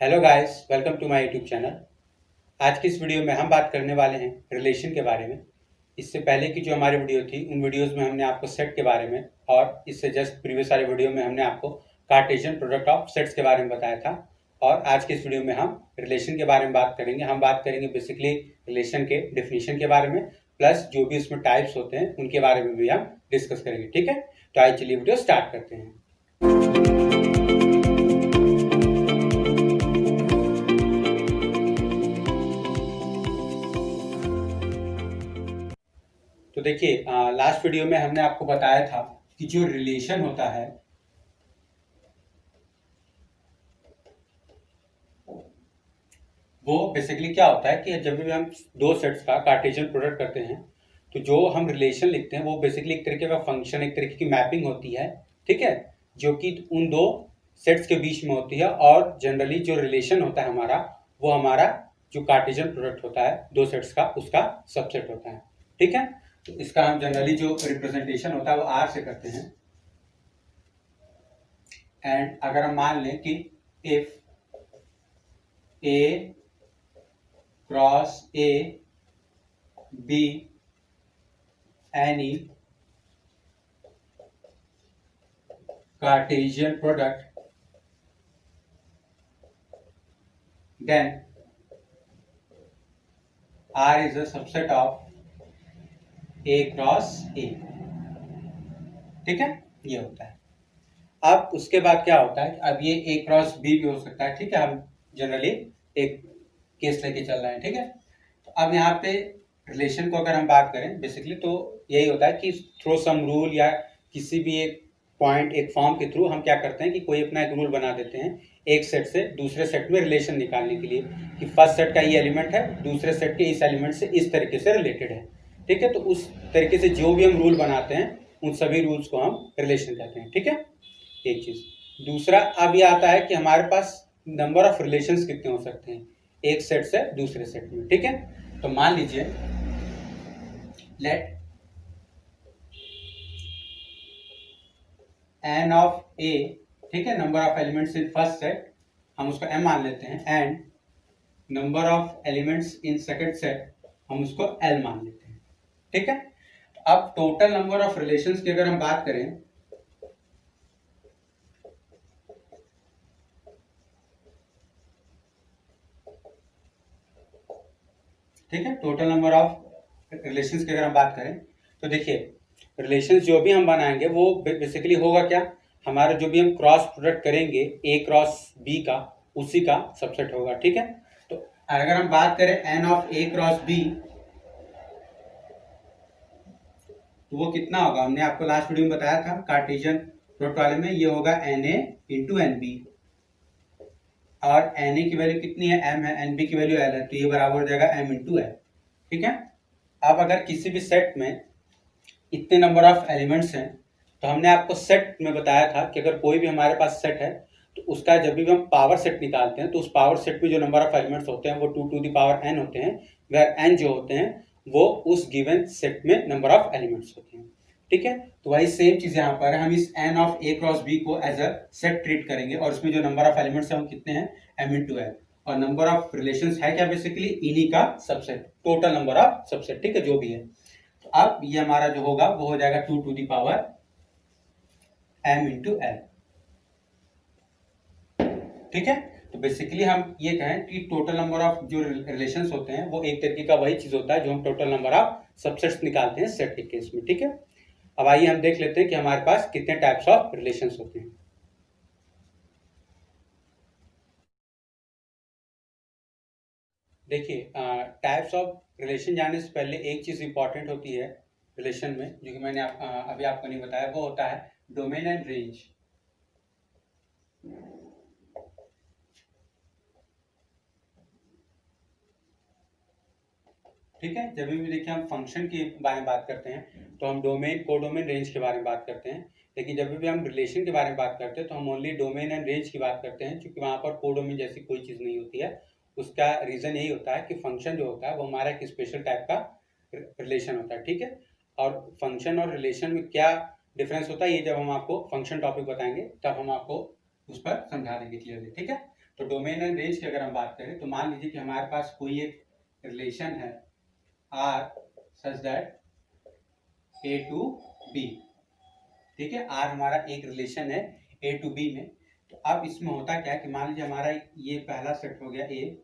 Hello guys, welcome to my YouTube channel. आज की इस वीडियो में हम बात करने वाले हैं रिलेशन के बारे में। इससे पहले की जो हमारी वीडियो थी उन वीडियोस में हमने आपको सेट के बारे में और इससे जस्ट प्रीवियस वाले वीडियो में हमने आपको कार्टेशियन प्रोडक्ट ऑफ सेट्स के बारे में बताया था। और आज के इस वीडियो में हम रिलेशन के बारे में बात करेंगे। हम बात करेंगे बेसिकली रिलेशन के डेफिनेशन के बारे में, प्लस जो भी उसमें टाइप्स होते हैं उनके बारे में भी हम डिस्कस करेंगे। ठीक है, तो आइए चलिए वीडियो स्टार्ट करते हैं। तो देखिए, लास्ट वीडियो में हमने आपको बताया था कि जो रिलेशन होता है वो बेसिकली क्या होता है कि जब भी हम दो सेट्स का कार्टेशियन प्रोडक्ट करते हैं तो जो हम रिलेशन लिखते हैं वो बेसिकली एक तरीके का फंक्शन, एक तरीके की मैपिंग होती है। ठीक है, जो कि उन दो सेट्स के बीच में होती है। और जनरली जो रिलेशन होता है हमारा, वो हमारा जो कार्टेशियन प्रोडक्ट होता है दो सेट्स का, उसका सबसेट होता है। ठीक है, तो इसका हम जनरली जो रिप्रेजेंटेशन होता है वो आर से करते हैं। एंड अगर हम मान लें कि if A cross A B any Cartesian product, then R is a subset of A cross A। ठीक है, ये होता है। अब उसके बाद क्या होता है, अब ये A क्रॉस B भी हो सकता है। ठीक है, हम जनरली एक केस लेके चल रहे हैं। ठीक है, तो अब यहाँ पे रिलेशन को अगर हम बात करें बेसिकली तो यही होता है कि थ्रू सम रूल या किसी भी एक पॉइंट, एक फॉर्म के थ्रू हम क्या करते हैं कि कोई अपना एक रूल बना देते हैं एक सेट से दूसरे सेट में रिलेशन निकालने के लिए कि फर्स्ट सेट का ये एलिमेंट है, दूसरे सेट के इस एलिमेंट से इस तरीके से रिलेटेड है। ठीक है, तो उस तरीके से जो भी हम रूल बनाते हैं उन सभी रूल्स को हम रिलेशन कहते हैं। ठीक है, एक चीज। दूसरा, अब ये आता है कि हमारे पास नंबर ऑफ रिलेशंस कितने हो सकते हैं एक सेट से दूसरे सेट में। ठीक है, तो मान लीजिए लेट n ऑफ a, ठीक है, number of elements in first set हम उसको m मान लेते हैं, and number of elements in second set हम उसको l मान लेते हैं। ठीक है, अब टोटल नंबर ऑफ रिलेशंस की अगर हम बात करें ठीक है, टोटल नंबर ऑफ रिलेशंस की अगर हम बात करें तो देखिए रिलेशंस जो भी हम बनाएंगे वो बेसिकली होगा क्या, हमारा जो भी हम क्रॉस प्रोडक्ट करेंगे ए क्रॉस बी का, उसी का सबसेट होगा। ठीक है, तो अगर हम बात करें N of A cross B तो वो कितना होगा, हमने आपको लास्ट वीडियो में बताया था कार्टेशियन प्रोडक्ट वाले में, ये होगा N A into N B. और एन ए की वैल्यू कितनी है, एम है, एन बी की वैल्यू एल है, तो ये बराबर हो जाएगा एम इंटू एल। ठीक है, अब अगर किसी भी सेट में इतने नंबर ऑफ एलिमेंट्स हैं तो हमने आपको सेट में बताया था कि अगर कोई भी हमारे पास सेट है तो उसका जब भी हम पावर सेट निकालते हैं तो उस पावर सेट में जो नंबर ऑफ एलिमेंट्स होते हैं वो 2 टू द पावर n होते हैं, वेयर n जो होते हैं वो उस गिवन सेट में नंबर ऑफ एलिमेंट्स होते हैं। ठीक है, तो वही सेम चीज यहाँ पर हम इस n of a cross b को एज अ सेट ट्रीट करेंगे और उसमें जो नंबर ऑफ एलिमेंट्स है वो कितने हैं, m इंटू l। और नंबर ऑफ रिलेशंस है क्या, बेसिकली इन्हीं का subset, total number of subset. ठीक है, जो भी है, तो अब ये हमारा जो होगा वो हो जाएगा 2 to the power m into l। ठीक है, तो बेसिकली हम ये कहें कि टोटल नंबर ऑफ जो रिलेशंस होते हैं वो एक तरीके का वही चीज होता है जो हम टोटल नंबर ऑफ सबसेट्स निकालते हैं सेट के केस में। ठीक है, अब आइए हम देख लेते हैं कि हमारे पास कितने टाइप्स ऑफ रिलेशंस होते हैं। देखिए, टाइप्स ऑफ रिलेशन जानने से पहले एक चीज इंपॉर्टेंट होती है रिलेशन में, जो कि मैंने अभी आपको नहीं बताया, वो होता है डोमेन एंड रेंज। ठीक है, जब भी देखिए हम फंक्शन के बारे में बात करते हैं तो हम डोमेन, कोडोमेन, रेंज के बारे में बात करते हैं। लेकिन जब भी हम रिलेशन के बारे में बात करते हैं तो हम ओनली डोमेन एंड रेंज की बात करते हैं, क्योंकि वहाँ पर कोडोमेन जैसी कोई चीज़ नहीं होती है। उसका रीज़न यही होता है कि फंक्शन जो होता है वो हमारा एक स्पेशल टाइप का रिलेशन होता है। ठीक है, और फंक्शन और रिलेशन में क्या डिफरेंस होता है ये जब हम आपको फंक्शन टॉपिक बताएंगे तब हम आपको उस पर समझा देंगे क्लियरली। ठीक है, तो डोमेन एंड रेंज की अगर हम बात करें तो मान लीजिए कि हमारे पास कोई एक रिलेशन है R such that A to B, ठीक है, आर हमारा एक रिलेशन है ए टू बी में। तो अब इसमें होता क्या है कि मान लीजिए हमारा ये पहला सेट हो गया ए,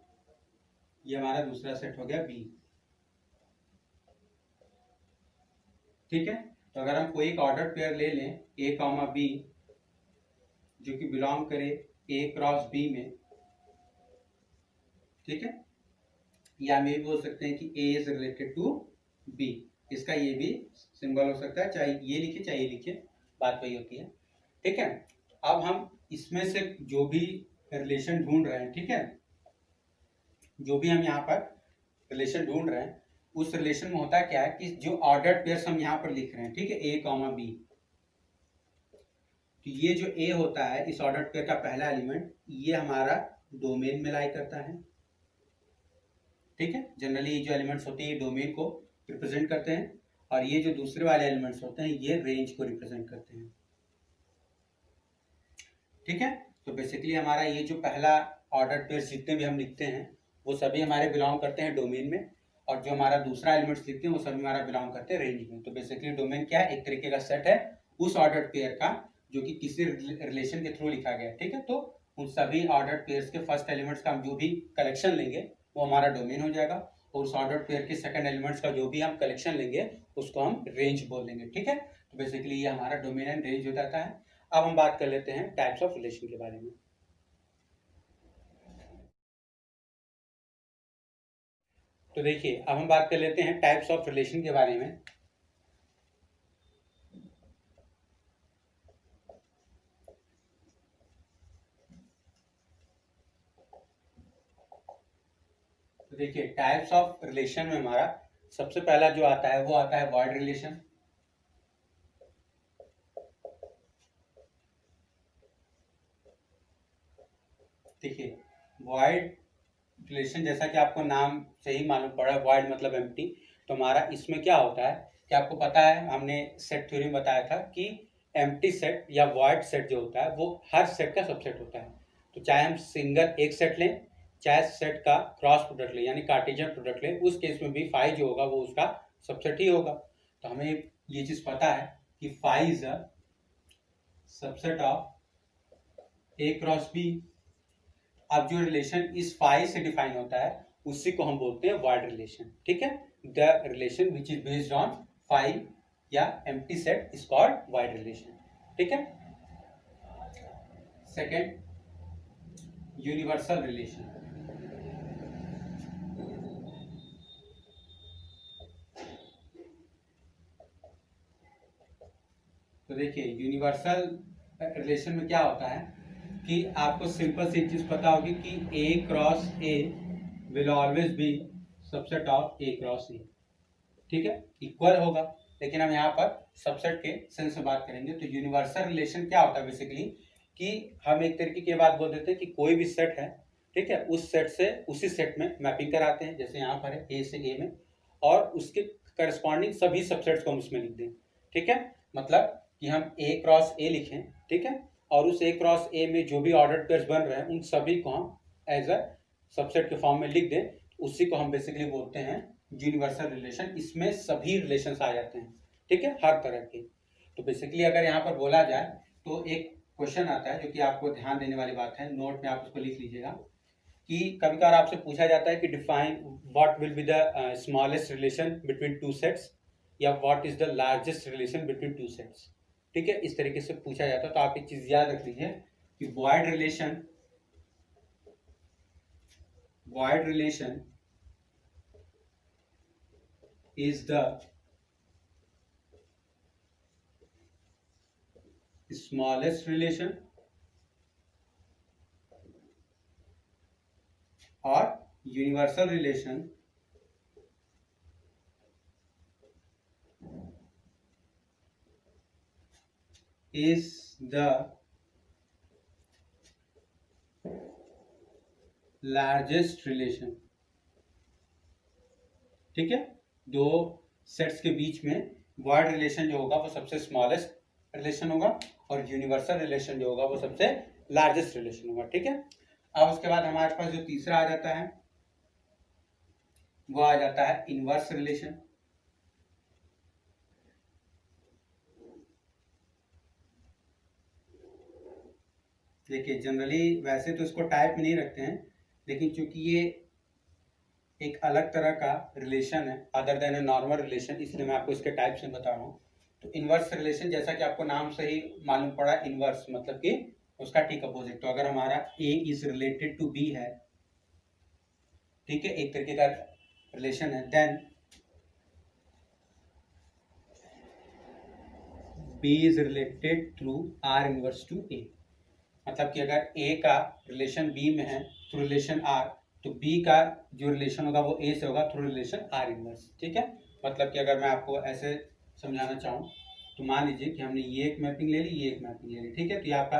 ये हमारा दूसरा सेट हो गया बी, ठीक है। तो अगर हम कोई एक ऑर्डर पेयर ले लें ए कॉमा बी जो कि बिलोंग करे ए क्रॉस बी में, ठीक है, या हम ये भी बोल सकते हैं कि A is related to B, इसका ये भी सिंबल हो सकता है, चाहे ये लिखे चाहे ये लिखे, बात वही होती है, ठीक है। अब हम इसमें से जो भी रिलेशन ढूंढ रहे हैं, ठीक है, जो भी हम यहाँ पर रिलेशन ढूंढ रहे हैं उस रिलेशन में होता क्या है कि जो ऑर्डर्ड पेयर्स हम यहाँ पर लिख रहे हैं, ठीक है, ए कॉमा बी, तो ये जो ए होता है इस ऑर्डर्ड पेयर का पहला एलिमेंट, ये हमारा डोमेन में लाई करता है, ठीक है। जनरली ये जो एलिमेंट्स होते हैं ये डोमेन को रिप्रेजेंट करते हैं, और ये जो दूसरे वाले एलिमेंट्स होते हैं ये रेंज को रिप्रेजेंट करते हैं, ठीक है। तो बेसिकली हमारा ये जो पहला ऑर्डर पेयर जितने भी हम लिखते हैं वो सभी हमारे बिलोंग करते हैं डोमेन में, और जो हमारा दूसरा एलिमेंट्स लिखते हैं वो सभी हमारा बिलोंग करते हैं रेंज में। तो बेसिकली डोमेन क्या है, एक तरीके का सेट है उस ऑर्डर पेयर का जो कि किसी रिलेशन के थ्रू लिखा गया है, ठीक है। तो उन सभी ऑर्डर पेयर्स के फर्स्ट एलिमेंट्स का हम जो भी कलेक्शन लेंगे वो हमारा डोमेन हो जाएगा, और उस ऑर्डर पेयर के सेकंड एलिमेंट्स का जो भी हम कलेक्शन लेंगे उसको हम रेंज बोल देंगे, ठीक है। तो बेसिकली ये हमारा डोमेन एंड रेंज हो जाता है। अब हम बात कर लेते हैं टाइप्स ऑफ रिलेशन के बारे में। तो देखिए अब हम बात कर लेते हैं टाइप्स ऑफ रिलेशन के बारे में। तो देखिए टाइप्स ऑफ रिलेशन में हमारा सबसे पहला जो आता है वो आता है वॉइड रिलेशन। देखिए वॉइड रिलेशन जैसा कि आपको नाम से ही मालूम पड़ा, वॉइड मतलब एम्प्टी। तो हमारा इसमें क्या होता है कि आपको पता है, हमने सेट थ्योरी में बताया था कि एम्प्टी सेट या वॉइड सेट जो होता है वो हर सेट का सबसेट होता है। तो चाहे हम सिंगल एक सेट लें चाहे सेट का क्रॉस प्रोडक्ट लें यानी कार्टेशियन प्रोडक्ट लें, उस केस में भी फाई जो होगा वो उसका सबसेट ही होगा। तो हमें ये चीज पता है कि phi is a subset of A cross B. अब जो रिलेशन इस फाई से डिफाइन होता है उसी को हम बोलते हैं वॉइड रिलेशन, ठीक है। The relation which is based on phi या empty set is called void relation, ठीक है। Second, universal relation. तो देखिए यूनिवर्सल रिलेशन में क्या होता है कि आपको सिंपल सी चीज पता होगी कि A cross A will always be subset of A cross A, ठीक है, इक्वल होगा। लेकिन हम यहाँ पर सबसेट के सेंस में बात करेंगे। तो यूनिवर्सल रिलेशन क्या होता है बेसिकली कि हम एक तरीके की बात बोल देते हैं कि कोई भी सेट है, ठीक है, उस सेट से उसी सेट में मैपिंग कराते हैं, जैसे यहाँ पर है ए से ए में, और उसके करस्पॉन्डिंग सभी सबसेट्स को हम उसमें लिख दें, ठीक है। मतलब कि हम ए क्रॉस ए लिखें, ठीक है, और उस ए क्रॉस ए में जो भी ऑर्डर्ड पेयर्स बन रहे हैं उन सभी को हम एज अ सबसेट के फॉर्म में लिख दें, उसी को हम बेसिकली बोलते हैं यूनिवर्सल रिलेशन। इसमें सभी रिलेशंस आ जाते हैं, ठीक है, हर तरह के। तो बेसिकली अगर यहाँ पर बोला जाए तो एक क्वेश्चन आता है जो कि आपको ध्यान देने वाली बात है, नोट में आप उसको लिख लीजिएगा कि कभी कभार आपसे पूछा जाता है कि define what will be the smallest relation between two sets या what is the largest relation between two sets, ठीक है, इस तरीके से पूछा जाता है। तो आप एक चीज याद रख लीजिए कि void relation is the smallest relation or universal relation is the largest relation, ठीक है। दो सेट्स के बीच में वॉइड रिलेशन जो होगा वो सबसे स्मॉलेस्ट रिलेशन होगा और यूनिवर्सल रिलेशन जो होगा वो सबसे लार्जेस्ट रिलेशन होगा, ठीक है। अब उसके बाद हमारे पास जो तीसरा आ जाता है वो आ जाता है इनवर्स रिलेशन। देखिए जनरली वैसे तो इसको टाइप में नहीं रखते हैं, लेकिन चूंकि ये एक अलग तरह का रिलेशन है other than a normal relation, इसलिए मैं आपको इसके टाइप से बता रहा हूँ। तो इनवर्स रिलेशन, जैसा कि आपको नाम से ही मालूम पड़ा, इनवर्स मतलब कि उसका ठीक अपोजिट। तो अगर हमारा A is related to B है, ठीक है, एक तरीके का रिलेशन है, then B is related through R inverse to A. मतलब कि अगर ए का रिलेशन बी में है थ्रू रिलेशन आर, तो बी का जो रिलेशन होगा वो ए से होगा थ्रू रिलेशन आर इनवर्स। ठीक है, मतलब कि अगर मैं आपको ऐसे समझाना चाहूँ तो मान लीजिए कि हमने ये एक मैपिंग ले ली, ये एक मैपिंग ले ली, ठीक है, तो ये आपका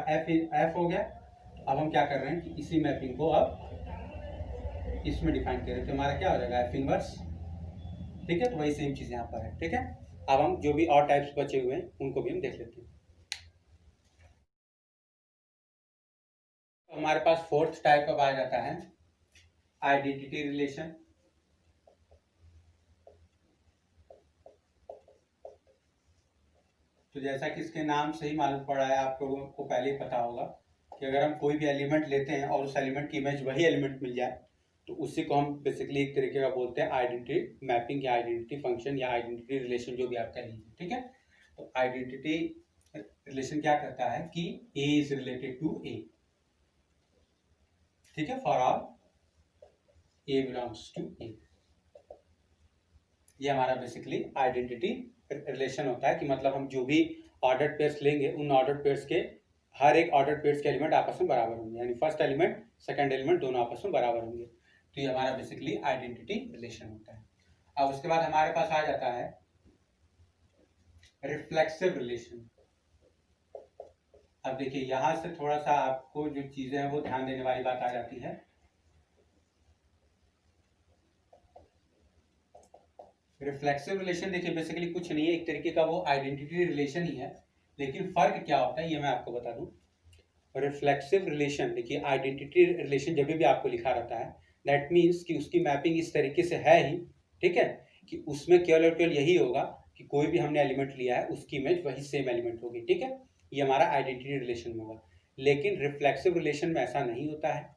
एफ हो गया। तो अब हम क्या कर रहे हैं कि इसी मैपिंग को अब इसमें डिफाइन कर रहे हैं, तो हमारा क्या हो जाएगा एफ इनवर्स। ठीक है, तो वही सेम चीज़ यहाँ पर है। ठीक है, अब हम जो भी और टाइप्स बचे हुए हैं उनको भी हम देख लेते हैं। हमारे पास फोर्थ टाइप अब आ जाता है आइडेंटिटी रिलेशन। तो जैसा कि इसके नाम से ही मालूम पड़ा है, आप लोगों को पहले ही पता होगा कि अगर हम कोई भी एलिमेंट लेते हैं और उस एलिमेंट की इमेज वही एलिमेंट मिल जाए, तो उसी को हम बेसिकली एक तरीके का बोलते हैं आइडेंटिटी मैपिंग या आइडेंटिटी फंक्शन या आइडेंटिटी रिलेशन, जो भी आप कह लीजिए। ठीक है, तो आइडेंटिटी रिलेशन क्या करता है कि A is related to A. ठीक है, for all A belongs to A. ये हमारा बेसिकली आइडेंटिटी रिलेशन होता है कि मतलब हम जो भी ऑर्डर्ड पेयर्स लेंगे उन ऑर्डर्ड पेयर्स के हर एक ऑर्डर्ड पेयर्स के एलिमेंट आपस में बराबर होंगे, यानी फर्स्ट एलिमेंट सेकंड एलिमेंट दोनों आपस में बराबर होंगे। तो ये हमारा बेसिकली आइडेंटिटी रिलेशन होता है। अब उसके बाद हमारे पास आ जाता है रिफ्लेक्सिव रिलेशन। अब देखिए यहां से थोड़ा सा आपको जो चीजें हैं वो ध्यान देने वाली बात आ जाती है। रिफ्लेक्सिव रिलेशन देखिए बेसिकली कुछ नहीं है, एक तरीके का वो आइडेंटिटी रिलेशन ही है, लेकिन फर्क क्या होता है ये मैं आपको बता दूं। रिफ्लेक्सिव रिलेशन देखिए, आइडेंटिटी रिलेशन जब भी आपको लिखा रहता है दैट मीन्स कि उसकी मैपिंग इस तरीके से है ही, ठीक है, कि उसमें केवल और केवल यही होगा कि कोई भी हमने एलिमेंट लिया है उसकी इमेज वही सेम एलिमेंट होगी। ठीक है, ये हमारा आइडेंटिटी रिलेशन होगा। लेकिन रिफ्लेक्सिव रिलेशन में ऐसा नहीं होता है।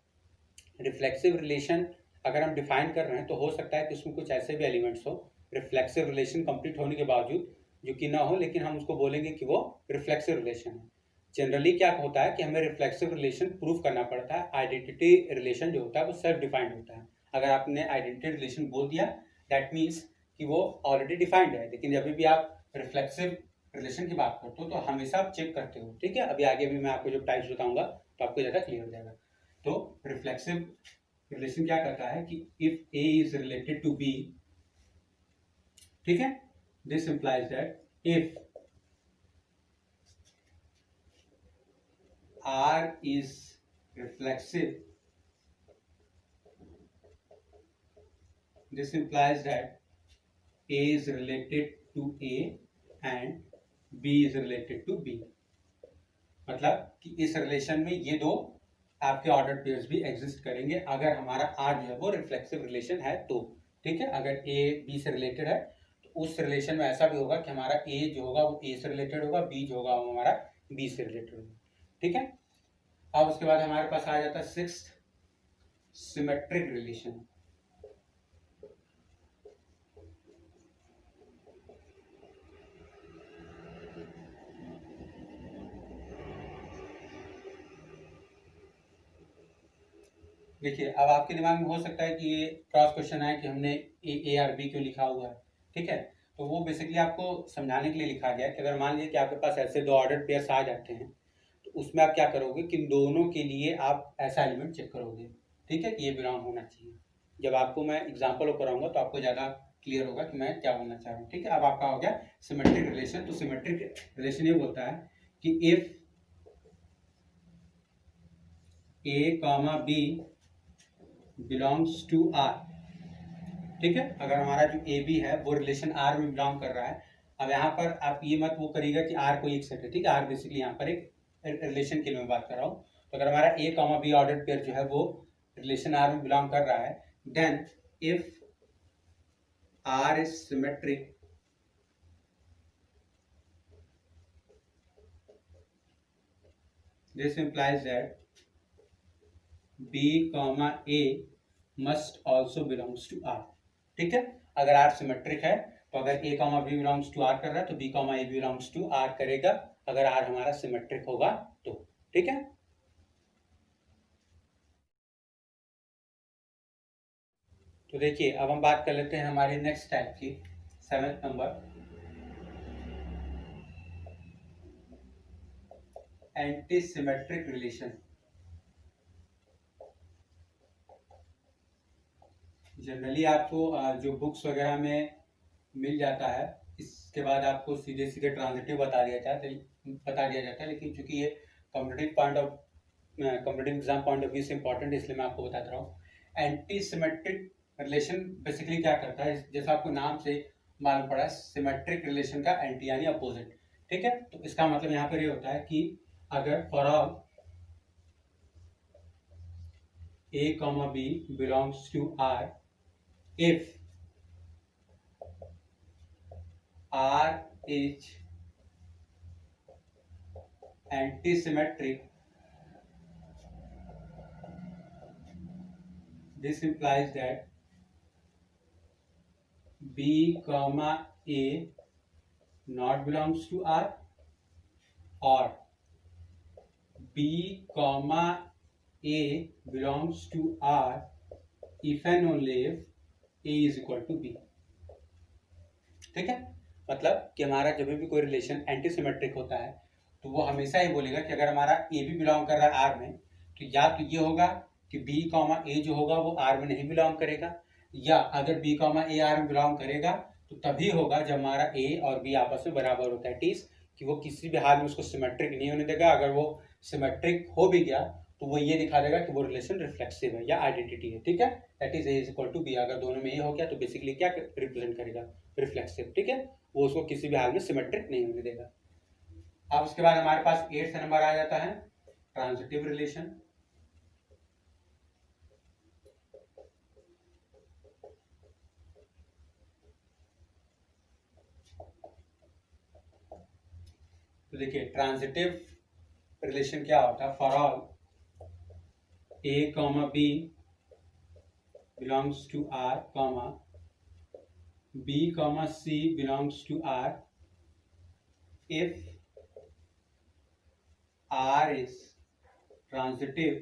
रिफ्लेक्सिव रिलेशन अगर हम डिफाइन कर रहे हैं तो हो सकता है कि उसमें कुछ ऐसे भी एलिमेंट्स हो रिफ्लेक्सिव रिलेशन कंप्लीट होने के बावजूद जो कि ना हो, लेकिन हम उसको बोलेंगे कि वो रिफ्लेक्सिव रिलेशन है। जनरली क्या होता है कि हमें रिफ्लेक्सिव रिलेशन प्रूव करना पड़ता है। आइडेंटिटी रिलेशन जो होता है वो सेल्फ डिफाइंड होता है। अगर आपने आइडेंटिटी रिलेशन बोल दिया दैट मीन्स कि वो ऑलरेडी डिफाइंड है, लेकिन जब भी आप रिफ्लेक्सिव रिलेशन की बात करते हो तो हमेशा आप चेक करते हो। ठीक है, अभी आगे भी मैं आपको जब टाइप्स बताऊंगा तो आपको ज़्यादा क्लियर हो जाएगा। तो रिफ्लेक्सिव रिलेशन क्या करता है कि if A is related to B, ठीक है, this implies that if R is reflexive, this implies that A is related to A and B is related to B। मतलब कि इस रिलेशन में ये दो आपके ऑर्डर पेयर्स भी एग्जिस्ट करेंगे अगर हमारा R जो है वो रिफ्लेक्सिव रिलेशन है तो। ठीक है, अगर A B से रिलेटेड है तो उस रिलेशन में ऐसा भी होगा कि हमारा A जो होगा वो A से रिलेटेड होगा, B जो होगा वो हमारा B से रिलेटेड होगा। ठीक है, अब उसके बाद हमारे पास आ जाता है सिक्स्थ सिमेट्रिक रिलेशन। देखिए अब आपके दिमाग में हो सकता है कि ये क्रॉस क्वेश्चन है कि हमने ए आर बी क्यों लिखा हुआ है। ठीक है, तो वो बेसिकली आपको समझाने के लिए लिखा गया है कि अगर मान लीजिए कि आपके पास ऐसे दो ऑर्डर पेयर्स आ जाते हैं तो उसमें आप क्या करोगे कि दोनों के लिए आप ऐसा एलिमेंट चेक करोगे। ठीक है, कि ये बिलोंग होना चाहिए। जब आपको मैं एग्जाम्पल कराऊंगा तो आपको ज़्यादा क्लियर होगा कि मैं क्या बोलना चाह रहा हूँ। ठीक है, अब आपका हो गया सिमेट्रिक रिलेशन। तो सिमेट्रिक रिलेशन ये बोलता है कि if A comma B belongs to R, ठीक है, अगर हमारा जो ए बी है वो रिलेशन आर में बिलोंग कर रहा है। अब यहाँ पर आप ये मत वो करिएगा कि आर कोई एक सेट है। ठीक है, आर बेसिकली यहाँ पर एक रिलेशन के लिए मैं बात कर रहा हूँ। तो अगर हमारा ए कॉमा बी ऑर्डर्ड पेयर जो है वो रिलेशन आर में बिलोंग कर रहा है, then if R is symmetric this implies that b comma a must also belongs to r। ठीक है, अगर r सिमेट्रिक है तो अगर a comma b belongs to r कर रहा है तो b comma a belongs to r करेगा, अगर r हमारा सिमेट्रिक होगा तो। ठीक है, तो देखिए अब हम बात कर लेते हैं हमारे नेक्स्ट टाइप की, 7th number, anti symmetric relation. Generally आपको जो बुक्स वगैरह में मिल जाता है, इसके बाद आपको सीधे सीधे ट्रांजिटिव बता दिया जाता है, लेकिन चूंकि ये competitive exam point of view से इंपॉर्टेंट है इसलिए मैं आपको बताता रहा हूँ। एंटी सिमेट्रिक रिलेशन बेसिकली क्या करता है, जैसा आपको नाम से मालूम पड़ा है, सिमेट्रिक रिलेशन का एंटी यानी अपोजिट। ठीक है, तो इसका मतलब यहाँ पर ये होता है कि अगर for all a comma b belongs to r if r is antisymmetric, this implies that b comma a not belongs to r or b comma a belongs to r if and only if a is equal to b। ठीक है, मतलब कि हमारा जब भी कोई relation anti symmetric होता है तो वो हमेशा ये बोलेगा कि अगर हमारा ए भी बिलोंग कर रहा है आर में, तो या तो ये होगा कि बी कॉमा ए जो होगा वो आर में नहीं बिलोंग करेगा, या अगर बी कॉमा ए आर में बिलोंग करेगा तो तभी होगा जब हमारा ए और बी आपस में बराबर होता है। टीस कि वो किसी भी हाल में उसको सिमेट्रिक नहीं होने देगा, अगर वो सिमेट्रिक हो भी गया तो वो ये दिखा देगा कि वो रिलेशन रिफ्लेक्सिव है या आइडेंटिटी है। ठीक है, that is A is equal to B. अगर दोनों में ये हो गया तो बेसिकली क्या रिप्रेजेंट करेगा, रिफ्लेक्सिव। ठीक है, वो उसको किसी भी हाल में सिमेट्रिक नहीं होने देगा। अब उसके बाद हमारे पास 8th नंबर आ जाता है ट्रांजिटिव रिलेशन। तो देखिए ट्रांजिटिव रिलेशन क्या होता है, for all a comma b belongs to r comma b comma c belongs to r if r is transitive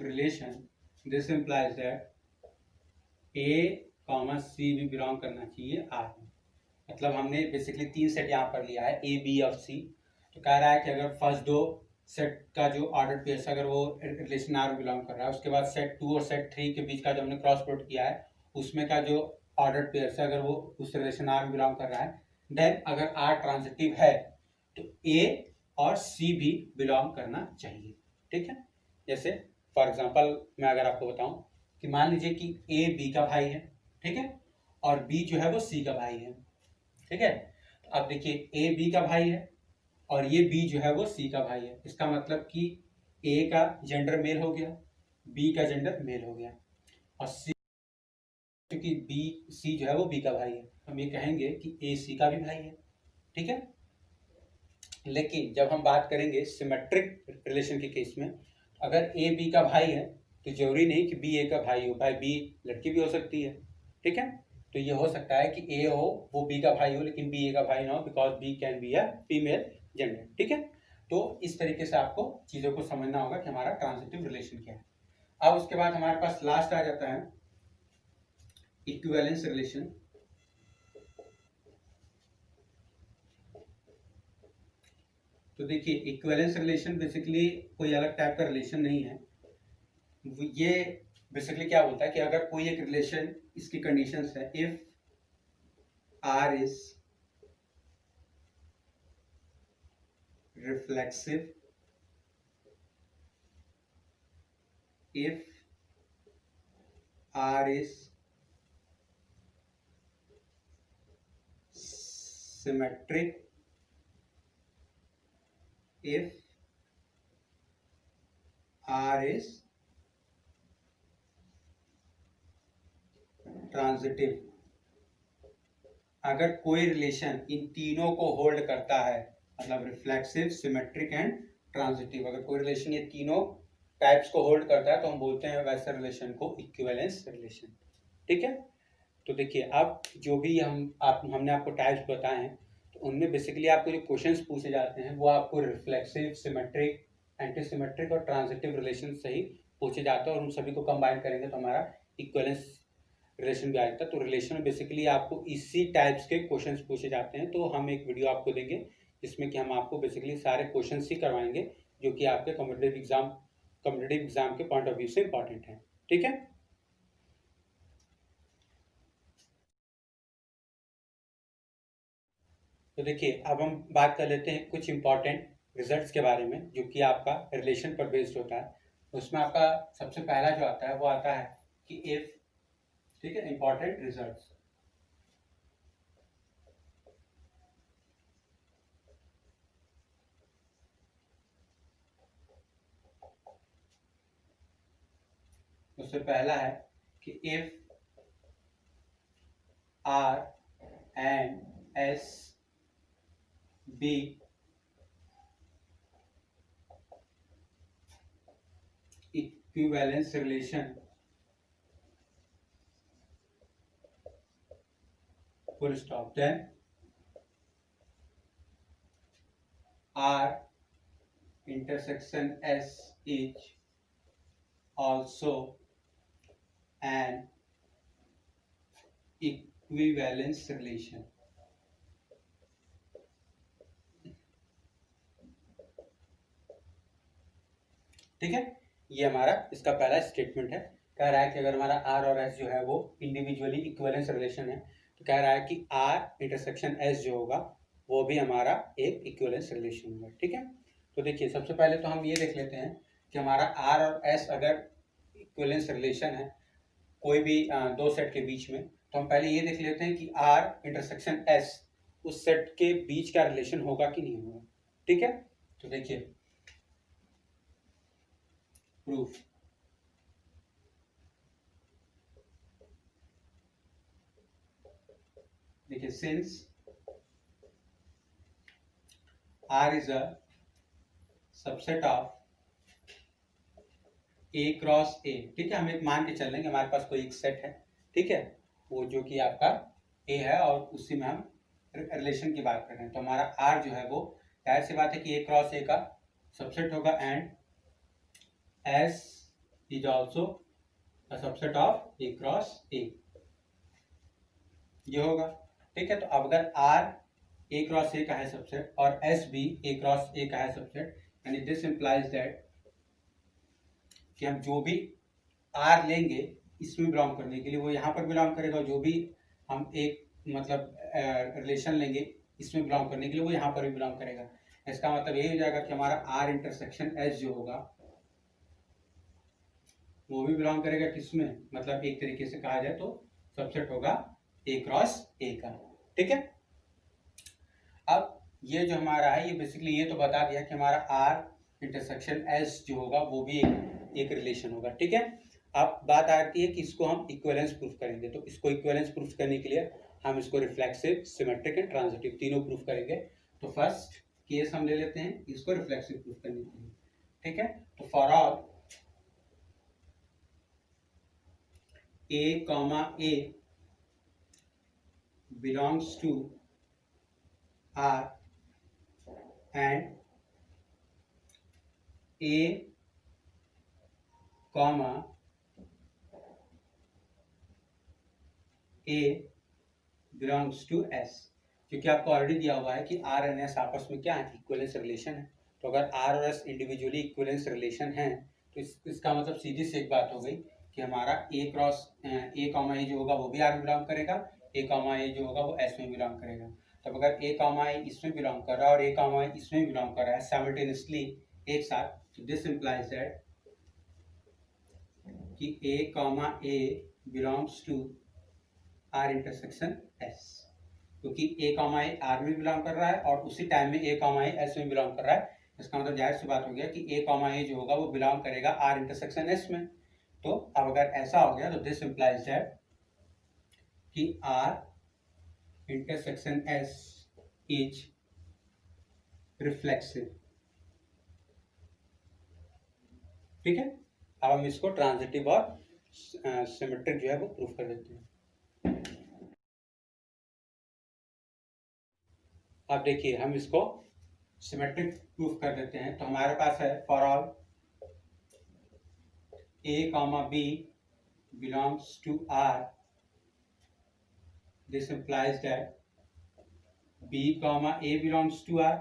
relation, this implies that a comma c भी belong करना चाहिए r में। मतलब हमने बेसिकली 3 सेट यहाँ पर लिया है, a b और c। तो कह रहा है कि अगर फर्स्ट 2 सेट का जो ऑर्डर पेयर्स अगर वो रिलेशन आर में बिलोंग कर रहा है, उसके बाद सेट 2 और सेट 3 के बीच का जो हमने क्रॉस प्रोडक्ट किया है उसमें का जो ऑर्डर पेयर्स है अगर वो उस रिलेशन आर में बिलोंग कर रहा है, देन अगर आर ट्रांजिटिव है तो ए और सी भी बिलोंग करना चाहिए। ठीक है, जैसे फॉर एग्जाम्पल मैं अगर आपको बताऊं कि मान लीजिए कि ए बी का भाई है, ठीक है, और बी जो है वो सी का भाई है। ठीक है, तो अब देखिए ए बी का भाई है और ये बी जो है वो सी का भाई है। इसका मतलब कि ए का जेंडर मेल हो गया, बी का जेंडर मेल हो गया, और सी क्योंकि बी सी जो है वो बी का भाई है, हम ये कहेंगे कि ए सी का भी भाई है। ठीक है, लेकिन जब हम बात करेंगे सिमेट्रिक रिलेशन के केस में, अगर ए बी का भाई है तो जरूरी नहीं कि बी ए का भाई हो, भाई बी लड़की भी हो सकती है। ठीक है, तो ये हो सकता है कि ए हो वो बी का भाई हो लेकिन बी ए का भाई ना हो, because B can be a female gender. ठीक है, तो इस तरीके से आपको चीजों को समझना होगा कि हमारा ट्रांजिटिव रिलेशन क्या है। अब उसके बाद हमारे पास लास्ट आ जाता है इक्विवेलेंस रिलेशन। तो देखिए इक्विवेलेंस रिलेशन बेसिकली कोई अलग टाइप का रिलेशन नहीं है, ये बेसिकली क्या बोलता है कि अगर कोई एक रिलेशन, इसकी कंडीशंस है, if R is reflexive, if R is symmetric if R is transitive, अगर कोई रिलेशन इन तीनों को होल्ड करता है, मतलब रिफ्लेक्सिव, सिमेट्रिक एंड ट्रांजिटिव, अगर कोई रिलेशन ये तीनों टाइप्स को होल्ड करता है तो हम बोलते हैं वैसे रिलेशन को इक्विवेलेंस रिलेशन। ठीक है, तो देखिए अब जो भी हमने आपको टाइप्स बताए हैं तो उनमें बेसिकली आपको जो क्वेश्चंस पूछे जाते हैं वो आपको रिफ्लेक्सिव, सिमेट्रिक, एंटी सिमेट्रिक और ट्रांजिटिव रिलेशन से ही पूछे जाते हैं, और उन सभी को कंबाइन करेंगे तो हमारा इक्विवेलेंस रिलेशन भी आ जाता है। तो रिलेशन में बेसिकली आपको इसी टाइप्स के क्वेश्चंस पूछे जाते हैं। तो हम एक वीडियो आपको देंगे जिसमें कि हम आपको बेसिकली सारे क्वेश्चंस ही करवाएंगे जो कि आपके कॉम्पिटिटिव एग्जाम के पॉइंट ऑफ व्यू से इंपॉर्टेंट है। ठीक है, तो देखिए अब हम बात कर लेते हैं कुछ इंपॉर्टेंट रिजल्ट्स के बारे में जो कि आपका रिलेशन पर बेस्ड होता है। उसमें आपका सबसे पहला जो आता है वो आता है कि इफ, ठीक है, इंपॉर्टेंट रिजल्ट्स। उससे पहला है कि if R and S be equivalence relation, full stop, then R intersection S is also an equivalence relation। ठीक है, ये हमारा इसका पहला स्टेटमेंट है। कह रहा है कि अगर हमारा R और S जो है वो इंडिविजुअली इक्विवेलेंस रिलेशन है तो कह रहा है कि R इंटरसेक्शन S जो होगा वो भी हमारा एक इक्विवेलेंस रिलेशन होगा। ठीक है, तो देखिए सबसे पहले तो हम ये देख लेते हैं कि हमारा R और S अगर इक्विवेलेंस रिलेशन है कोई भी दो सेट के बीच में, तो हम पहले ये देख लेते हैं कि R इंटरसेक्शन S उस सेट के बीच का रिलेशन होगा कि नहीं होगा। ठीक है, तो देखिए प्रूफ, देखिए since R is a subset of A cross A। ठीक है, हम एक मान के चल लेंगे हमारे पास कोई एक सेट है, ठीक है, वो जो कि आपका A है और उसी में हम रिलेशन की बात कर रहे हैं। तो हमारा R जो है वो जाहिर सी बात है कि A क्रॉस A का सबसेट होगा and S is also a subset of A cross A, ये होगा। ठीक है, तो अब अगर R A क्रॉस A का है सबसेट और S भी A क्रॉस A का है सबसेट, यानी दिस इंप्लाइज दैट कि हम जो भी R लेंगे इसमें बिलोंग करने के लिए वो यहाँ पर बिलोंग करेगा, जो भी हम एक मतलब रिलेशन लेंगे इसमें बिलोंग करने के लिए वो यहाँ पर भी बिलोंग करेगा। इसका मतलब ये हो जाएगा कि हमारा R इंटरसेक्शन S जो होगा वो भी बिलोंग करेगा किसमें, मतलब एक तरीके से कहा जाए तो सबसेट होगा A क्रॉस A का। ठीक है, अब ये जो हमारा है ये बेसिकली ये तो बता दिया कि हमारा R इंटरसेक्शन S जो होगा वो भी एक रिलेशन होगा। ठीक है, अब बात आती है कि इसको हम इक्विवेलेंस प्रूफ करेंगे। तो इसको इक्विवेलेंस प्रूफ करने के लिए हम इसको रिफ्लेक्सिव, सिमेट्रिक एंड ट्रांजिटिव तीनों प्रूफ करेंगे। तो फर्स्ट केस हम ले लेते हैं इसको रिफ्लेक्सिव प्रूफ करने के लिए। ठीक है, तो for all A comma A belongs to R and A comma A belongs to S, क्योंकि आपको ऑलरेडी दिया हुआ है कि R और S आपस में क्या है, इक्विवेलेंस रिलेशन है। तो अगर R और S इंडिविजुअली इक्विवेलेंस रिलेशन है तो इसका मतलब सीधी सी एक बात हो गई कि हमारा A cross A comma A जो होगा वो भी R में बिलोंग करेगा, A कॉमा A जो होगा वो S में बिलोंग करेगा। तब अगर A कॉमा A इसमें बिलोंग कर रहा है और A कॉमा A इसमें बिलोंग कर रहा है साइमल्टेनियसली एक साथ, तो दिस इंप्लाइज दैट कि A comma A belongs to R intersection S, क्योंकि A कॉमा A R में बिलोंग कर रहा है और उसी टाइम में A कॉमा A S में बिलोंग कर रहा है। इसका मतलब जाहिर सी बात हो गया कि ए कॉमा ए जो होगा वो बिलोंग करेगा आर इंटरसेक्शन एस में। तो अब अगर ऐसा हो गया तो दिस इंप्लाइज दैट कि R intersection S is reflexive. ठीक है, अब हम इसको ट्रांजिटिव और सिमेट्रिक जो है वो प्रूफ कर देते हैं। अब देखिए हम इसको सिमेट्रिक प्रूफ कर देते हैं। तो हमारे पास है for all a comma b belongs to R, this implies that b comma a belongs to R।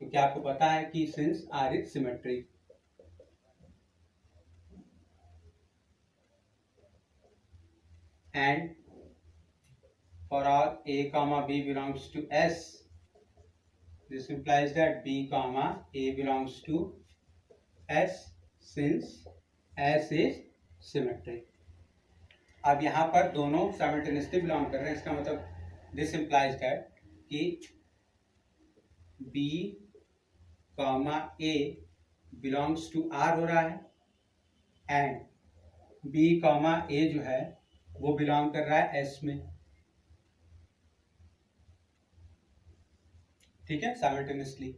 तो क्या आपको पता है कि since R is symmetric and for all a comma b belongs to S, this implies that b comma a belongs to S since S is symmetric। अब यहाँ पर दोनों साइमल्टेनियसली बिलोंग कर रहे हैं, इसका मतलब दिस इंप्लाइज दैट कि B comma A belongs to R हो रहा है एंड B कॉमा A जो है वो बिलोंग कर रहा है S में। ठीक है, साइमल्टेनियसली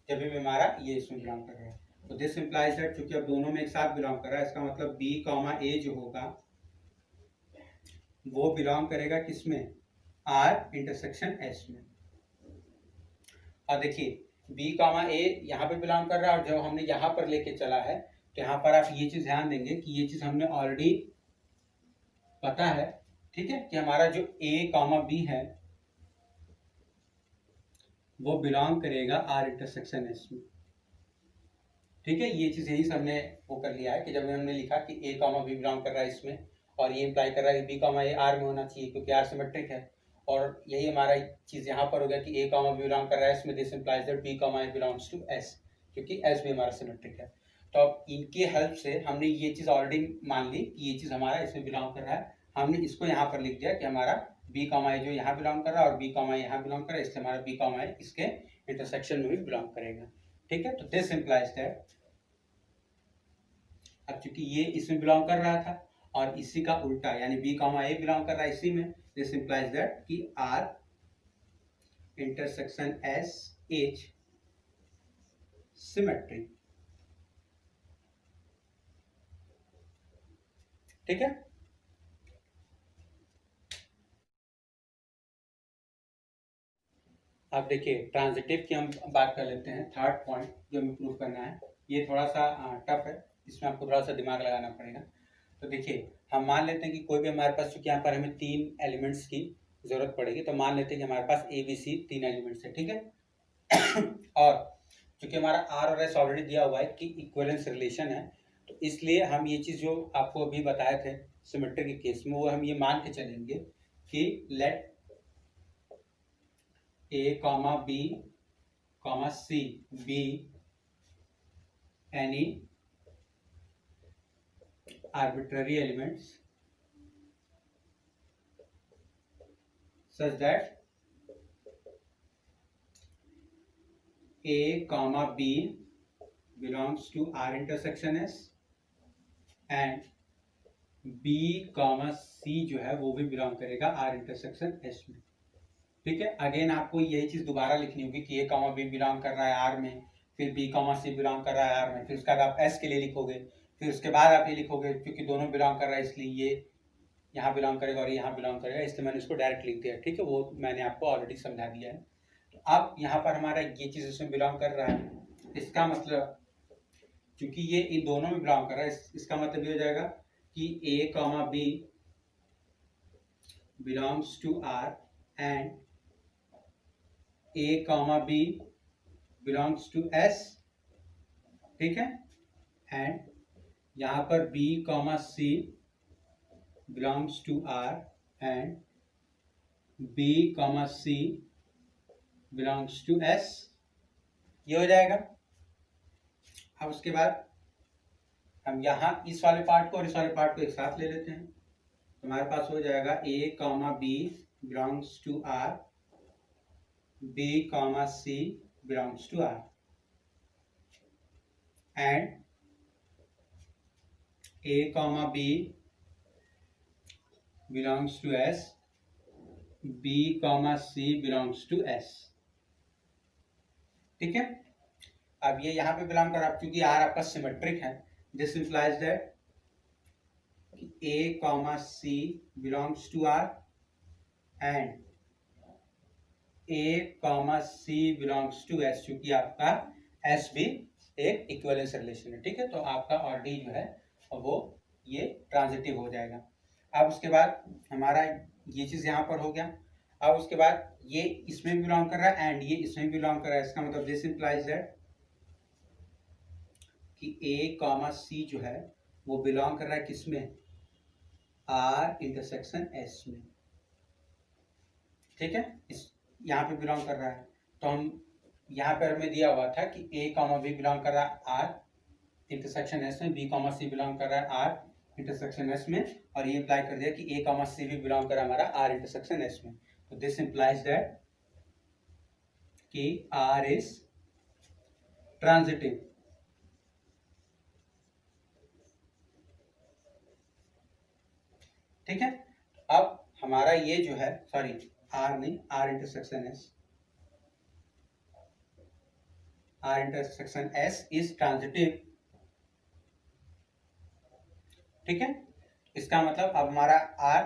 जब भी हमारा ये इसमें बिलोंग कर रहा है। तो दिस इंप्लाइज दैट क्योंकि अब दोनों में एक साथ बिलोंग कर रहा है, इसका मतलब B कॉमा A जो होगा वो बिलोंग करेगा किसमें, R इंटरसेक्शन S में। और देखिए B कॉमा A यहाँ पे बिलोंग कर रहा है और जब हमने यहाँ पर लेके चला है तो यहाँ पर आप ये चीज ध्यान देंगे कि ये चीज हमने ऑलरेडी पता है। ठीक है, कि हमारा जो A कॉमा B है वो बिलोंग करेगा R इंटरसेक्शन S में। ठीक है, ये चीज यही हमने वो कर लिया है कि जब हमने लिखा कि A कॉमा B बिलोंग कर रहा है इसमें और ये इंप्लाई कर रहा है कि B कॉमा A R में होना चाहिए क्योंकि R सिमेट्रिक है, और यही हमारा चीज यहाँ पर हो गया कि A कॉमा B बिलोंग कर रहा है इसमें, this implies that B comma A belongs to S क्योंकि S भी हमारा सिमेट्रिक है। तो अब इनके हेल्प से हमने ये चीज ऑलरेडी मान ली कि ये चीज हमारा इसमें बिलोंग कर रहा है। हमने इसको यहाँ पर लिख दिया कि हमारा B कॉमा A जो यहाँ बिलोंग कर रहा है और B कॉमा A यहाँ बिलोंग कर रहा है, इसलिए हमारा B कॉमा A इसके इंटरसेक्शन में भी बिलोंग करेगा। ठीक है, तो दिस इंप्लाइज दैट अब चूंकि ये इसमें बिलोंग कर रहा था और इसी का उल्टा यानी B कॉमा A बिलोंग कर रहा है इसी में, दिस इंप्लाइज दैट कि R intersection S is symmetric. ठीक है, अब देखिए ट्रांजिटिव की हम बात कर लेते हैं। थर्ड पॉइंट जो हमें प्रूव करना है ये थोड़ा सा टफ है, इसमें आपको थोड़ा सा दिमाग लगाना पड़ेगा। तो देखिए हम मान लेते हैं कि कोई भी हमारे पास, चूंकि यहाँ पर हमें 3 एलिमेंट्स की जरूरत पड़ेगी, तो मान लेते हैं कि हमारे पास ABC 3 एलिमेंट्स है। ठीक है और चूंकि हमारा R और S ऑलरेडी दिया हुआ है कि इक्विवेलेंस रिलेशन है, तो इसलिए हम ये चीज जो आपको अभी बताए थे सिमेट्रिक के केस में वो हम ये मान के चलेंगे कि let A comma B comma C be any arbitrary elements such that A comma B belongs to R intersection S and B comma C जो है वो भी बिलोंग करेगा R intersection S में। ठीक है, अगेन आपको यही चीज दोबारा लिखनी होगी कि A कॉमा B बिलोंग कर रहा है R में, फिर B कॉमा C बिलोंग कर रहा है R में, फिर उसके बाद आप S के लिए लिखोगे, फिर उसके बाद आप ये लिखोगे क्योंकि दोनों बिलोंग कर रहा है इसलिए ये यहाँ बिलोंग करेगा और यहाँ बिलोंग करेगा, इसलिए मैंने इसको डायरेक्ट लिख दिया। ठीक है, वो मैंने आपको ऑलरेडी समझा दिया है। तो अब यहाँ पर हमारा ये चीज इसमें बिलोंग कर रहा है, इसका मतलब क्योंकि ये इन दोनों में बिलोंग कर रहा है, इसका मतलब ये हो जाएगा कि A comma B belongs to R and A comma B belongs to S। ठीक है, एंड यहाँ पर B comma C belongs to R and B comma C belongs to S। ये हो जाएगा। अब उसके बाद हम यहाँ इस वाले पार्ट को और इस वाले पार्ट को एक साथ ले लेते हैं, तो हमारे पास हो जाएगा A comma B belongs to R, B comma C belongs to R। And A comma B belongs to S, B comma C belongs to S। ठीक है, अब ये यहाँ पे बिलोंग कर रहा है क्योंकि R आपका सिमेट्रिक है। This implies that A comma C belongs to R and A comma C belongs to S, क्योंकि आपका S भी एक इक्विवेलेंस रिलेशन है। ठीक है, तो आपका और D जो है वो ये ट्रांजिटिव हो जाएगा। अब उसके बाद हमारा ये चीज यहाँ पर हो गया। अब उसके बाद ये इसमें भी बिलोंग कर रहा है एंड ये इसमें भी बिलोंग कर रहा है। इसका मतलब दिस इंप्लाइज दैट कि A कॉमा C जो है वो बिलोंग कर रहा है किसमें, R इंटरसेक्शन S में। ठीक है, इस यहाँ पे बिलोंग कर रहा है। तो हम यहाँ पर हमें दिया हुआ था कि A कॉमा B बिलोंग कर रहा है R इंटरसेक्शन S में, B कॉमा C बिलोंग कर रहा है R इंटरसेक्शन S में, और ये इंप्लाई कर दिया कि A कॉमा C भी बिलोंग कर रहा है हमारा R इंटरसेक्शन S में। तो दिस इंप्लाइज दैट कि R इज ट्रांजिटिव। ठीक है, अब हमारा ये जो है, सॉरी R नहीं, R intersection S, R intersection S is transitive. ठीक है, इसका मतलब अब हमारा R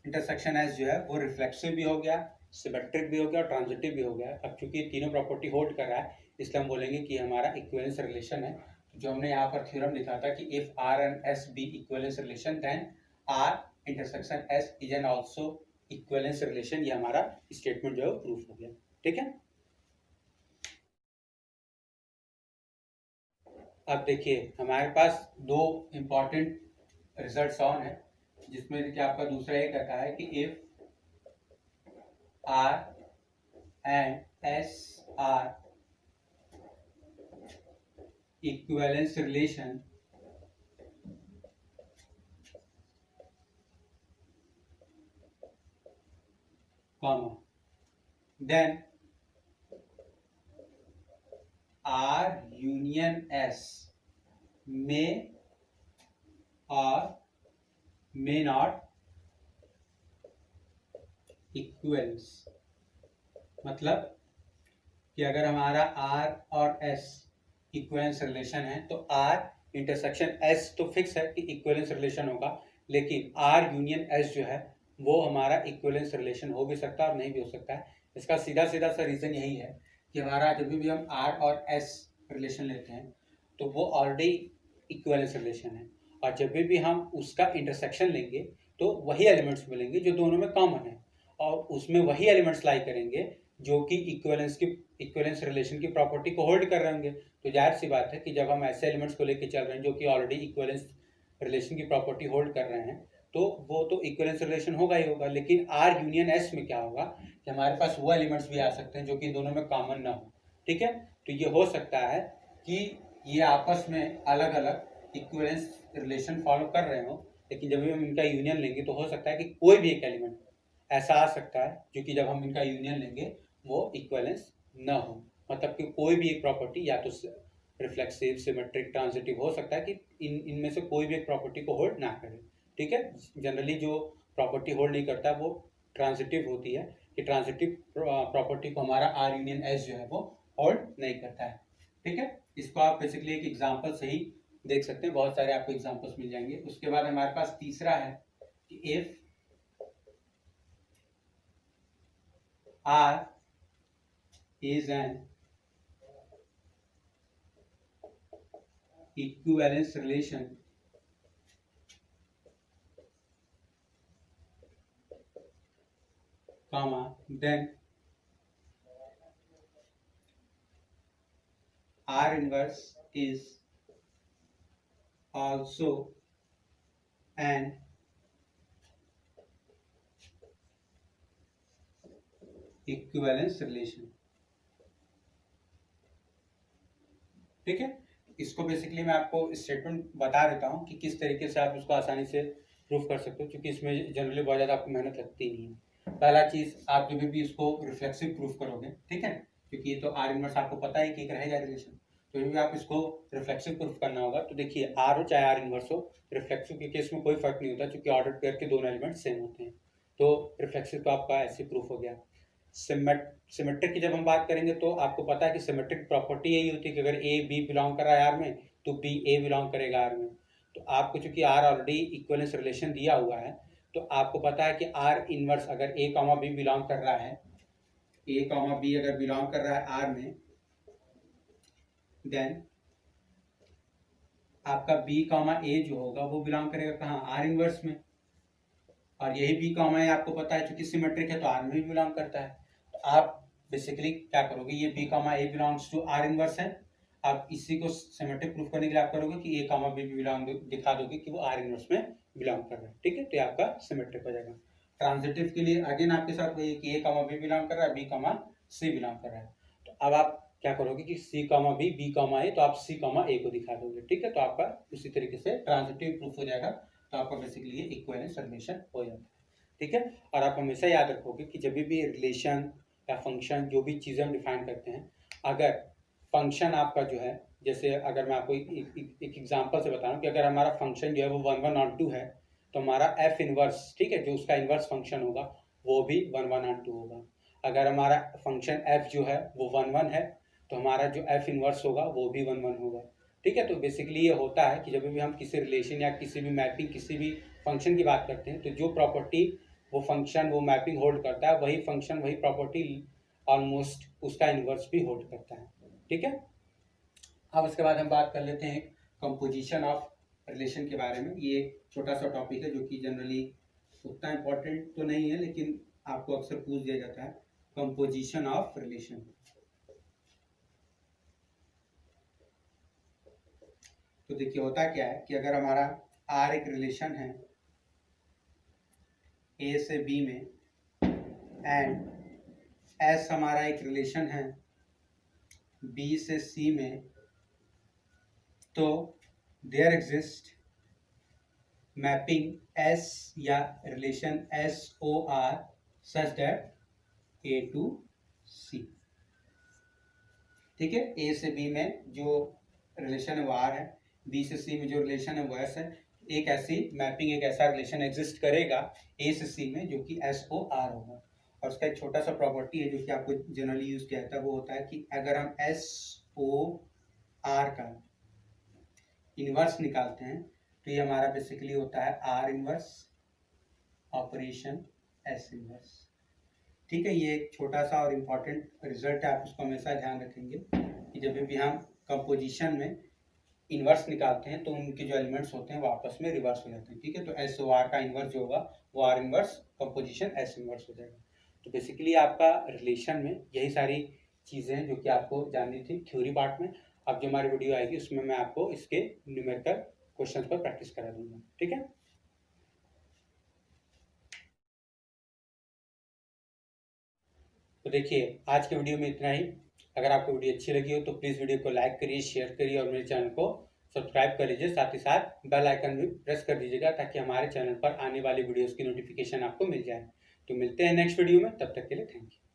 इंटरसेक्शन S जो है वो रिफ्लेक्सिव भी हो गया, सिमेट्रिक भी हो गया और ट्रांजिटिव भी हो गया। अब चूंकि तीनों प्रॉपर्टी होल्ड कर रहा है इसलिए हम बोलेंगे कि हमारा इक्विवेलेंस रिलेशन है। जो हमने यहाँ पर थ्योरम लिखा था कि if R and S be equivalence relation then R intersection S is an also equivalence relation. ये हमारा स्टेटमेंट जो है प्रूफ हो गया। ठीक है, अब देखिए हमारे पास दो इंपॉर्टेंट रिजल्ट्स ऑन है, जिसमें देखिए आपका दूसरा ये कहता है कि if R and S are equivalence relation comma then R union S may or may not equivalence. मतलब कि अगर हमारा R और S इक्विवेलेंस रिलेशन है तो R इंटरसेक्शन S तो फिक्स है कि इक्विवेलेंस रिलेशन होगा, लेकिन R यूनियन S जो है वो हमारा इक्विवेलेंस रिलेशन हो भी सकता है और नहीं भी हो सकता है। इसका सीधा सीधा सा रीजन यही है कि हमारा जब भी हम R और S रिलेशन लेते हैं तो वो ऑलरेडी इक्विवेलेंस रिलेशन है, और जब भी हम उसका इंटरसेक्शन लेंगे तो वही एलिमेंट्स मिलेंगे जो दोनों में कॉमन है, और उसमें वही एलिमेंट्स लाई करेंगे जो कि इक्विवेलेंस रिलेशन की प्रॉपर्टी को होल्ड कर रहे होंगे। तो जाहिर सी बात है कि जब हम ऐसे एलिमेंट्स को लेकर चल रहे हैं जो कि ऑलरेडी इक्विवेलेंस रिलेशन की प्रॉपर्टी होल्ड कर रहे हैं तो वो तो इक्विवेलेंस रिलेशन होगा ही होगा। लेकिन R यूनियन S में क्या होगा कि हमारे पास वो एलिमेंट्स भी आ सकते हैं जो कि दोनों में कॉमन ना हो। ठीक है, तो ये हो सकता है कि ये आपस में अलग अलग इक्विवेलेंस रिलेशन फॉलो कर रहे हो, लेकिन जब भी हम इनका यूनियन लेंगे तो हो सकता है कि कोई भी एक एलिमेंट ऐसा आ सकता है जो कि जब हम इनका यूनियन लेंगे वो इक्विवेलेंस ना हो। मतलब कि कोई भी एक प्रॉपर्टी या तो रिफ्लेक्सिव, सिमेट्रिक, ट्रांजिटिव हो सकता है कि इनमें से कोई भी एक प्रॉपर्टी को होल्ड ना करे। ठीक है, जनरली जो प्रॉपर्टी होल्ड नहीं करता वो ट्रांजिटिव होती है, कि ट्रांजिटिव प्रॉपर्टी को हमारा R यूनियन S जो है वो होल्ड नहीं करता है। ठीक है, इसको आप बेसिकली एक एग्जांपल से ही देख सकते हैं, बहुत सारे आपको एग्जांपल्स मिल जाएंगे। उसके बाद हमारे पास तीसरा है कि if R is an equivalence relation comma then R inverse is also an equivalence relation. ठीक है, इसको बेसिकली मैं आपको स्टेटमेंट बता देता हूँ कि किस तरीके से आप उसको आसानी से प्रूफ कर सकते हो, क्योंकि इसमें जनरली बहुत ज़्यादा आपको मेहनत लगती नहीं है। पहला चीज़, आप जब भी इसको रिफ्लेक्सिव प्रूफ करोगे, ठीक है, क्योंकि ये तो R इनवर्स आपको पता है कि एक रहेगा रिलेशन, तो भी आप इसको रिफ्लेक्सिव प्रूफ करना होगा। तो देखिए आर हो चाहे आर इनवर्स हो, रिफ्लेक्सिव के केस में कोई फर्क नहीं होता क्योंकि ऑर्डर पेयर के दोनों एलिमेंट सेम होते हैं। तो रिफ्लेक्सिव तो आपका ऐसे प्रूफ हो गया। सिमेट्रिक की जब हम बात करेंगे तो आपको पता है कि सिमेट्रिक प्रॉपर्टी यही होती है कि अगर ए बी बिलोंग कर रहा है आर में तो बी ए बिलोंग करेगा आर में। तो आपको चूंकि आर ऑलरेडी इक्वलेंस रिलेशन दिया हुआ है तो आपको पता है कि आर इनवर्स अगर ए कॉमा बी बिलोंग कर रहा है, ए कॉमा बी अगर बिलोंग कर रहा है आर में, देन आपका बी कॉमा ए जो होगा वो बिलोंग करेगा कहाँ, आर इनवर्स में। और यही बी कॉमा ए आपको पता है चूंकि सिमेट्रिक है तो आर में भी बिलोंग करता है। तो आप बेसिकली क्या करोगे, ये B comma A belongs to R inverse है, आप इसी को सिमेट्रिक प्रूफ करने के लिए आप करोगे कि ए कॉमा बी बिलोंग, दिखा दोगे कि वो आर इनवर्स में बिलोंग कर रहा है। ठीक है, तो ये आपका सिमेट्रिक हो जाएगा। ट्रांजिटिव के लिए अगेन आपके साथ वही कि ए कॉमा बी बिलोंग कर रहा है, बी कॉमा सी बिलोंग कर रहा है। तो अब आप क्या करोगे कि C comma B, B comma ए, तो आप सी कॉमा ए को दिखा दोगे। ठीक है, तो आपका उसी तरीके से ट्रांजिटिव प्रूफ हो जाएगा। तो आपका बेसिकली ये इक्विवेलेंस रिलेशन हो जाता है। ठीक है, और आप हमेशा याद रखोगे कि जब भी रिलेशन या फंक्शन जो भी चीज़ें हम डिफाइन करते हैं, अगर फंक्शन आपका जो है, जैसे अगर मैं आपको एक एग्जांपल से बता रहा हूँ कि अगर हमारा फंक्शन जो है वो 1/1 है तो हमारा एफ इनवर्स, ठीक है, जो उसका इनवर्स फंक्शन होगा वो भी 1/2 होगा। अगर हमारा फंक्शन एफ जो है वो 1/1 है तो हमारा जो एफ इनवर्स होगा वो भी 1/1 होगा। ठीक है, तो बेसिकली ये होता है कि जब भी हम किसी रिलेशन या किसी भी मैपिंग, किसी भी फंक्शन की बात करते हैं तो जो प्रॉपर्टी वो फंक्शन, वो मैपिंग होल्ड करता है, वही फंक्शन, वही प्रॉपर्टी ऑलमोस्ट उसका इनवर्स भी होल्ड करता है। ठीक है, अब उसके बाद हम बात कर लेते हैं कंपोजिशन ऑफ रिलेशन के बारे में। ये छोटा सा टॉपिक है जो कि जनरली उतना इम्पोर्टेंट तो नहीं है लेकिन आपको अक्सर पूछ दिया जाता है, कंपोजिशन ऑफ रिलेशन। तो देखिए होता क्या है कि अगर हमारा आर एक रिलेशन है ए से बी में एंड एस हमारा एक रिलेशन है बी से सी में, तो देयर एग्जिस्ट मैपिंग एस या relation S O R such that A to C. ठीक है, ए से बी में जो रिलेशन है वो आर है, बी से सी में जो रिलेशन है वो एस है। एक ऐसी मैपिंग, एक ऐसा रिलेशन एग्जिस्ट करेगा ए से सी में जो कि एस ओ आर होगा। और उसका एक छोटा सा प्रॉपर्टी है जो कि आपको जनरली यूज किया जाता है, वो होता है कि अगर हम एस ओ आर का इनवर्स निकालते हैं तो ये हमारा बेसिकली होता है are inverse operation S inverse. ठीक है, ये एक छोटा सा और इम्पॉर्टेंट रिजल्ट है, आप इसको हमेशा ध्यान रखेंगे कि जब भी हम कंपोजिशन में इनवर्स निकालते हैं तो उनके जो एलिमेंट्स होते हैं वो आपस में रिवर्स हो जाते हैं। ठीक है, तो एस ओ आर का इनवर्स जो होगा वो are inverse composition S inverse हो जाएगा। तो बेसिकली आपका रिलेशन में यही सारी चीज़ें हैं जो कि आपको जाननी थी थ्योरी पार्ट में। अब जो हमारी वीडियो आएगी उसमें मैं आपको इसके न्यूमेरिकल क्वेश्चंस पर प्रैक्टिस करा दूंगा। ठीक है, तो देखिए आज के वीडियो में इतना ही। अगर आपको वीडियो अच्छी लगी हो तो प्लीज़ वीडियो को लाइक करिए, शेयर करिए और मेरे चैनल को सब्सक्राइब कर लीजिए। साथ ही साथ बेल आइकन भी प्रेस कर दीजिएगा ताकि हमारे चैनल पर आने वाली वीडियोस की नोटिफिकेशन आपको मिल जाए। तो मिलते हैं नेक्स्ट वीडियो में, तब तक के लिए थैंक यू।